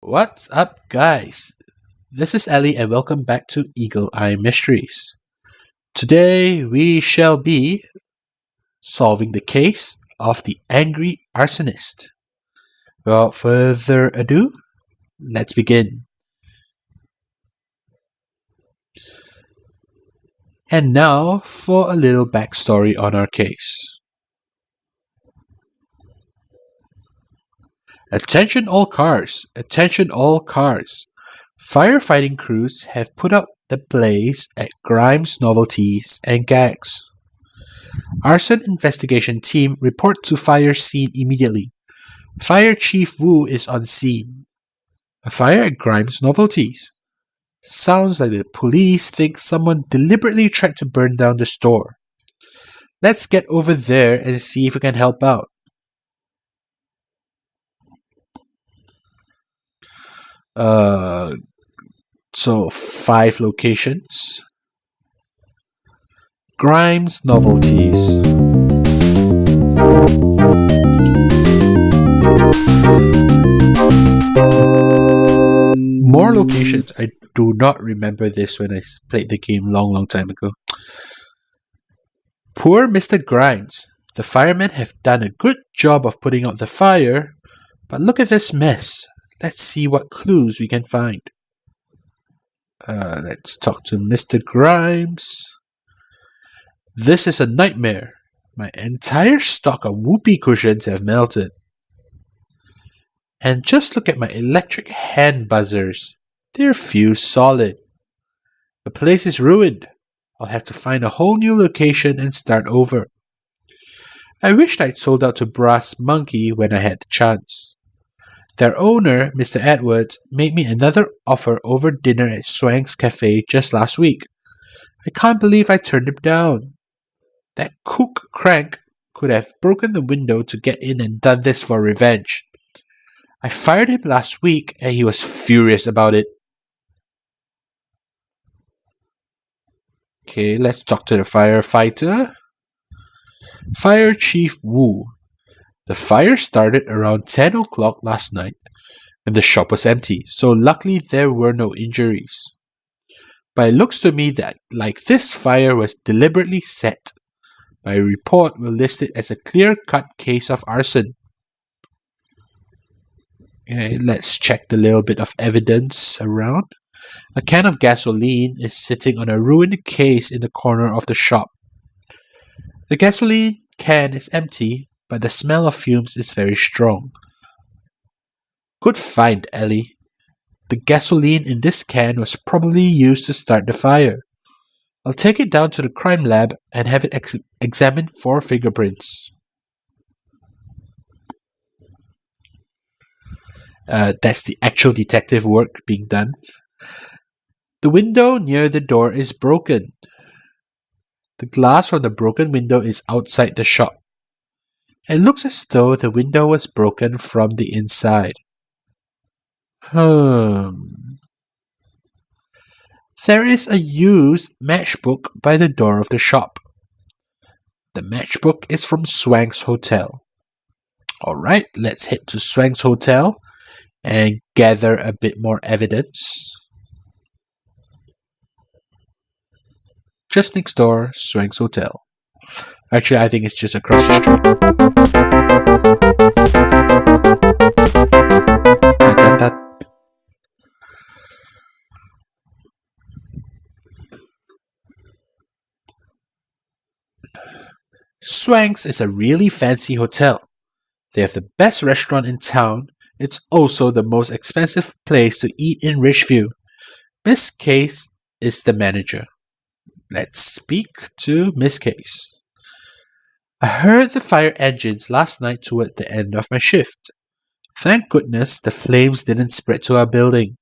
What's up, guys? This is Ellie, and welcome back to Eagle Eye Mysteries. Today we shall be solving the case of the angry arsonist. Without further ado, let's begin. And now for a little backstory on our case. Attention all cars! Attention all cars! Firefighting crews have put out the blaze at Grimes Novelties and Gags. Arson investigation team report to fire scene immediately. Fire Chief Wu is on scene. A fire at Grimes Novelties. Sounds like the police think someone deliberately tried to burn down the store. Let's get over there and see if we can help out. So 5 locations. Grimes Novelties. More locations. I do not remember this when I played the game long time ago. Poor Mr. Grimes. The firemen have done a good job of putting out the fire, but look at this mess. Let's see what clues we can find. Let's talk to Mr. Grimes. This is a nightmare. My entire stock of whoopee cushions have melted. And just look at my electric hand buzzers. They're fused solid. The place is ruined. I'll have to find a whole new location and start over. I wished I'd sold out to Brass Monkey when I had the chance. Their owner, Mr. Edwards, made me another offer over dinner at Swank's Cafe just last week. I can't believe I turned him down. That kook crank could have broken the window to get in and done this for revenge. I fired him last week and he was furious about it. Okay, let's talk to the firefighter. Fire Chief Wu. The fire started around 10 o'clock last night and the shop was empty, so luckily there were no injuries. But it looks to me that like this fire was deliberately set. My report will list it as a clear-cut case of arson. Okay, let's check the little bit of evidence around. A can of gasoline is sitting on a ruined case in the corner of the shop. The gasoline can is empty, but the smell of fumes is very strong. Good find, Ellie. The gasoline in this can was probably used to start the fire. I'll take it down to the crime lab and have it examined for fingerprints. That's the actual detective work being done. The window near the door is broken. The glass from the broken window is outside the shop. It looks as though the window was broken from the inside. There is a used matchbook by the door of the shop. The matchbook is from Swank's Hotel. Alright, let's head to Swank's Hotel and gather a bit more evidence. Just next door, Swank's Hotel. Actually, I think it's just across the street. Swank's is a really fancy hotel. They have the best restaurant in town. It's also the most expensive place to eat in Ridgeview. Miss Case is the manager. Let's speak to Miss Case. I heard the fire engines last night toward the end of my shift. Thank goodness the flames didn't spread to our building.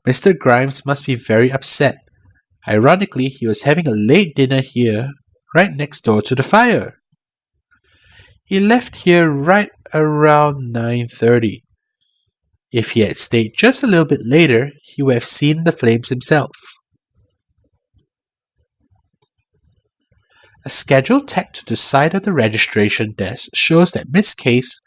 Mr. Grimes must be very upset. Ironically, he was having a late dinner here, right next door to the fire. He left here right around 9:30. If he had stayed just a little bit later, he would have seen the flames himself. A schedule tacked to the side of the registration desk shows that Miss Case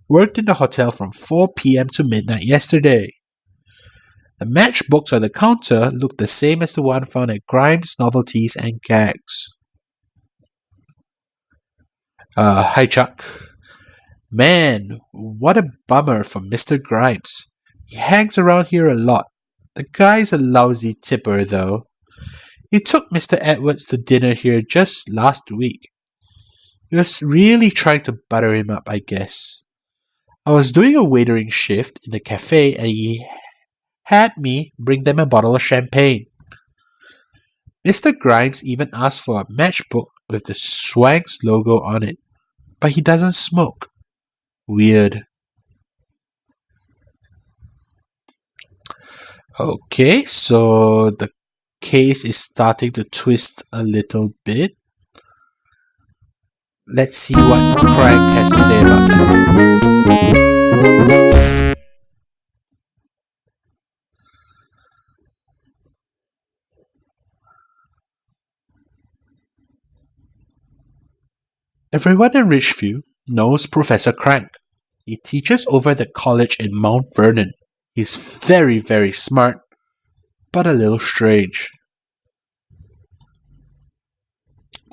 Worked in the hotel from 4 p.m. to midnight yesterday. The matchbooks on the counter look the same as the one found at Grimes, Novelties, and Gags. Hi Chuck. Man, what a bummer for Mr. Grimes. He hangs around here a lot. The guy's a lousy tipper, though. He took Mr. Edwards to dinner here just last week. He was really trying to butter him up, I guess. I was doing a waitering shift in the cafe and he had me bring them a bottle of champagne. Mr. Grimes even asked for a matchbook with the Swanks logo on it, but he doesn't smoke. Weird. Okay, so the case is starting to twist a little bit. Let's see what Crank has to say about that. Everyone in Ridgeview knows Professor Crank. He teaches over the college in Mount Vernon. He's very, very smart, but a little strange.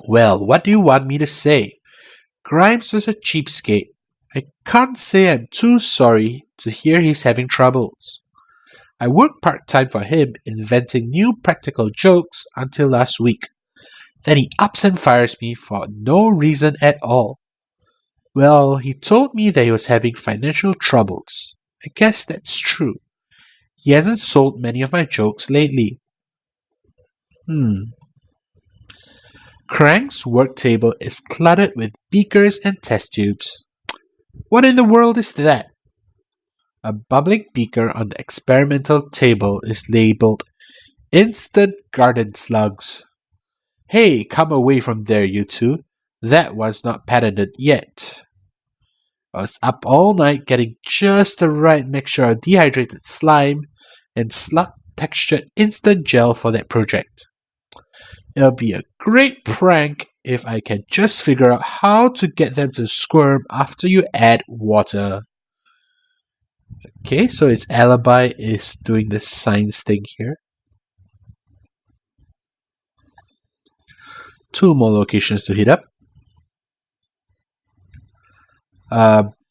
Well, what do you want me to say? Grimes was a cheapskate. I can't say I'm too sorry to hear he's having troubles. I worked part-time for him inventing new practical jokes until last week. Then he ups and fires me for no reason at all. Well, he told me that he was having financial troubles. I guess that's true. He hasn't sold many of my jokes lately. Crank's work table is cluttered with beakers and test tubes. What in the world is that? A bubbling beaker on the experimental table is labeled Instant Garden Slugs. Hey, come away from there, you two. That one's not patented yet. I was up all night getting just the right mixture of dehydrated slime and slug-textured instant gel for that project. It'll be a great prank if I can just figure out how to get them to squirm after you add water. Okay, so its alibi is doing the science thing here. 2 more locations to hit up.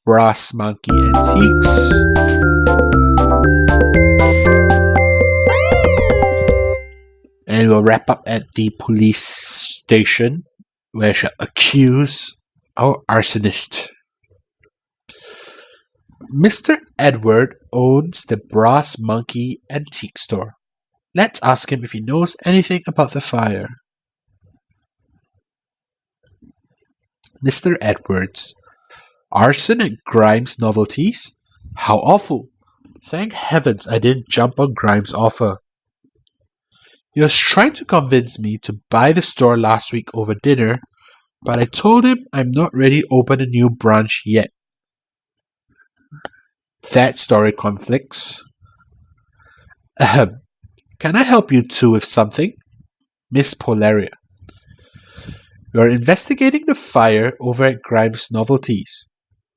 Brass Monkey Antiques. And we'll wrap up at the police station where she'll accuse our arsonist. Mr. Edward owns the Brass Monkey Antique Store. Let's ask him if he knows anything about the fire. Mr. Edwards. Arson at Grimes Novelties? How awful! Thank heavens I didn't jump on Grimes' offer. He was trying to convince me to buy the store last week over dinner, but I told him I'm not ready to open a new branch yet. That story conflicts. Can I help you two with something? Miss Polaria. We are investigating the fire over at Grimes Novelties.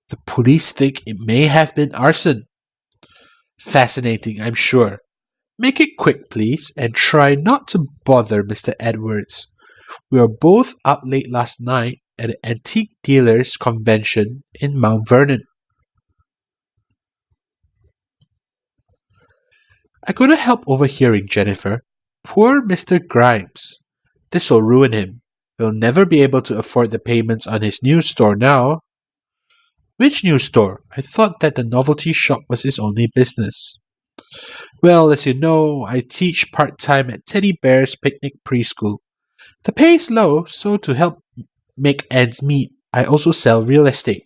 The police think it may have been arson. Fascinating, I'm sure. Make it quick, please, and try not to bother Mr. Edwards. We were both up late last night at an antique dealers convention in Mount Vernon. I couldn't help overhearing Jennifer. Poor Mr. Grimes. This will ruin him. He'll never be able to afford the payments on his new store now. Which new store? I thought that the novelty shop was his only business. Well, as you know, I teach part-time at Teddy Bear's Picnic Preschool. The pay is low, so to help make ends meet, I also sell real estate.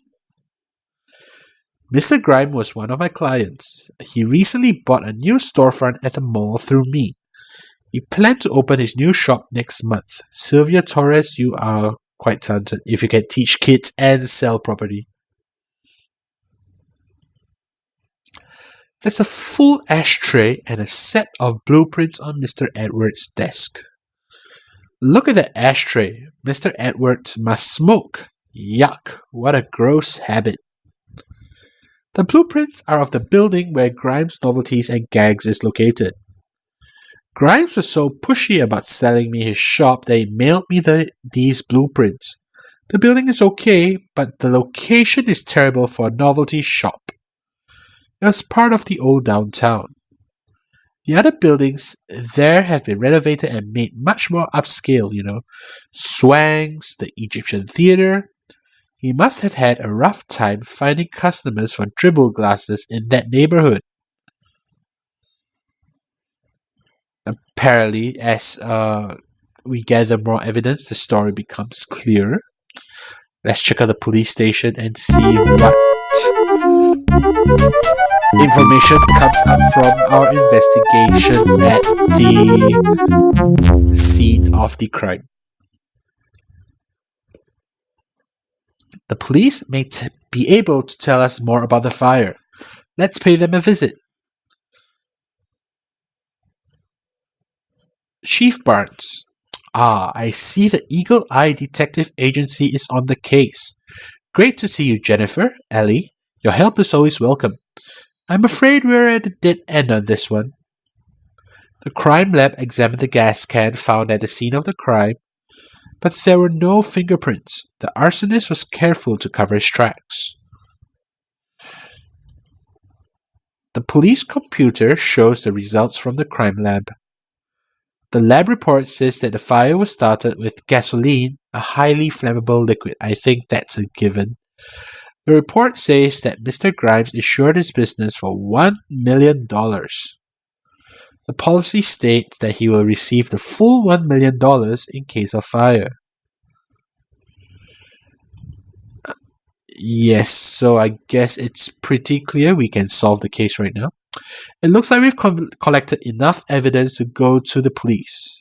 Mr. Grime was one of my clients. He recently bought a new storefront at the mall through me. He planned to open his new shop next month. Sylvia Torres, you are quite talented if you can teach kids and sell property. There's a full ashtray and a set of blueprints on Mr. Edwards' desk. Look at the ashtray. Mr. Edwards must smoke. Yuck, what a gross habit. The blueprints are of the building where Grimes' Novelties and Gags is located. Grimes was so pushy about selling me his shop that he mailed me these blueprints. The building is okay, but the location is terrible for a novelty shop. It was part of the old downtown. The other buildings there have been renovated and made much more upscale, Swangs, the Egyptian theater. He must have had a rough time finding customers for dribble glasses in that neighborhood. Apparently, as we gather more evidence, the story becomes clearer. Let's check out the police station and see what information comes up from our investigation at the scene of the crime. The police may be able to tell us more about the fire. Let's pay them a visit. Chief Barnes. I see the Eagle Eye Detective Agency is on the case. Great to see you, Jennifer, Ellie. Your help is always welcome. I'm afraid we're at a dead end on this one. The crime lab examined the gas can found at the scene of the crime, but there were no fingerprints. The arsonist was careful to cover his tracks. The police computer shows the results from the crime lab. The lab report says that the fire was started with gasoline, a highly flammable liquid. I think that's a given. The report says that Mr. Grimes insured his business for $1 million. The policy states that he will receive the full $1 million in case of fire. Yes, so I guess it's pretty clear we can solve the case right now. It looks like we've collected enough evidence to go to the police.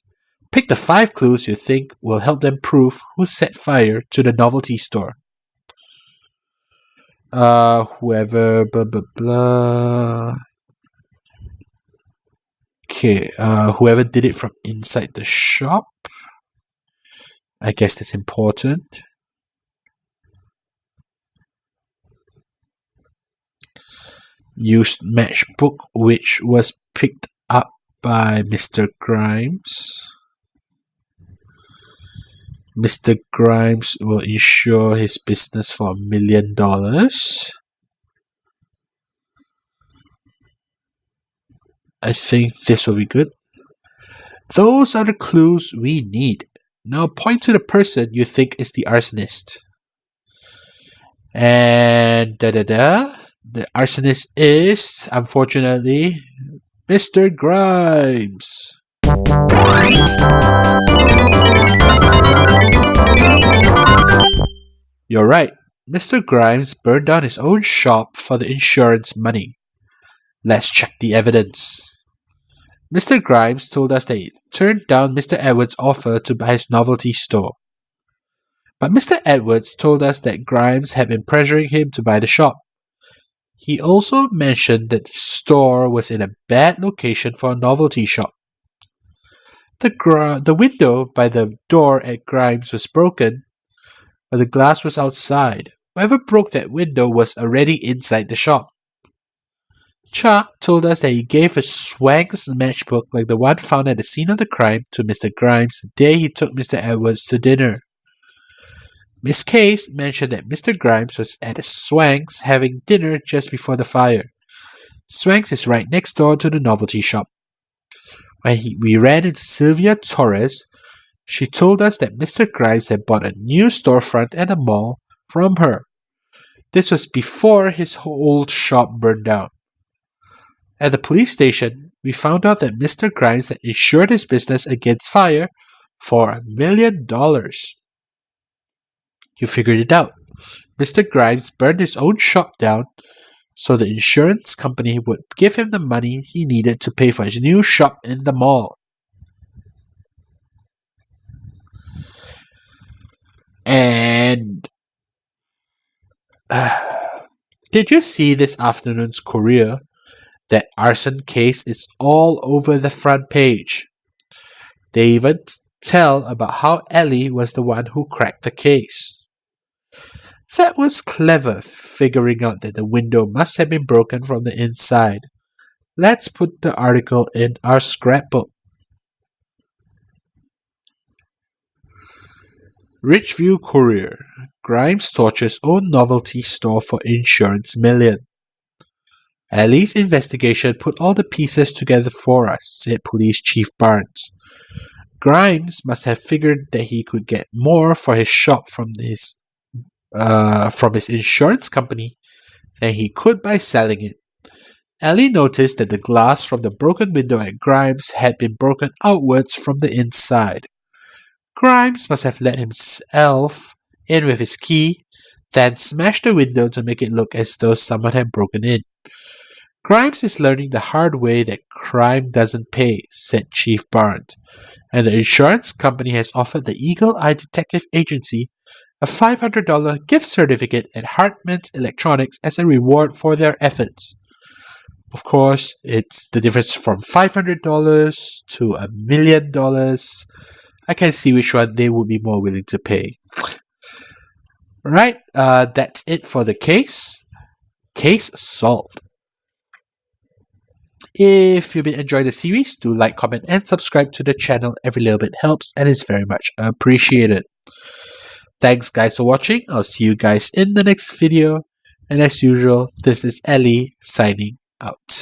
Pick the 5 clues you think will help them prove who set fire to the novelty store. Whoever, blah, blah, blah. Okay, whoever did it from inside the shop. I guess that's important. Used matchbook, which was picked up by Mr. Grimes. Mr. Grimes will insure his business for $1 million. I think this will be good. Those are the clues we need. Now point to the person you think is the arsonist. And the arsonist is, unfortunately, Mr. Grimes. You're right. Mr. Grimes burned down his own shop for the insurance money. Let's check the evidence. Mr. Grimes told us that he turned down Mr. Edwards' offer to buy his novelty store. But Mr. Edwards told us that Grimes had been pressuring him to buy the shop. He also mentioned that the store was in a bad location for a novelty shop. The window by the door at Grimes was broken, but the glass was outside. Whoever broke that window was already inside the shop. Chuck told us that he gave a Swanks matchbook like the one found at the scene of the crime to Mr. Grimes the day he took Mr. Edwards to dinner. Miss Case mentioned that Mr. Grimes was at a Swanks having dinner just before the fire. Swanks is right next door to the novelty shop. When we ran into Sylvia Torres, she told us that Mr. Grimes had bought a new storefront at a mall from her. This was before his old shop burned down. At the police station, we found out that Mr. Grimes had insured his business against fire for $1 million. You figured it out. Mr. Grimes burned his own shop down so the insurance company would give him the money he needed to pay for his new shop in the mall. And did you see this afternoon's Courier? That arson case is all over the front page. They even tell about how Ellie was the one who cracked the case. That was clever, figuring out that the window must have been broken from the inside. Let's put the article in our scrapbook. Ridgeview Courier. Grimes tortures own novelty store for insurance million. Ellie's investigation put all the pieces together for us, said Police Chief Barnes. Grimes must have figured that he could get more for his shop from his insurance company than he could by selling it. Ellie noticed that the glass from the broken window at Grimes had been broken outwards from the inside. Grimes must have let himself in with his key, then smashed the window to make it look as though someone had broken in. Grimes is learning the hard way that crime doesn't pay, said Chief Barnes, and the insurance company has offered the Eagle Eye Detective Agency a $500 gift certificate at Hartman's Electronics as a reward for their efforts. Of course, it's the difference from $500 to $1 million. I can see which one they would be more willing to pay. Right, that's it for the case. Case solved. If you've been enjoying the series, do like, comment, and subscribe to the channel. Every little bit helps and is very much appreciated. Thanks guys for watching. I'll see you guys in the next video. And as usual, this is Ellie signing out.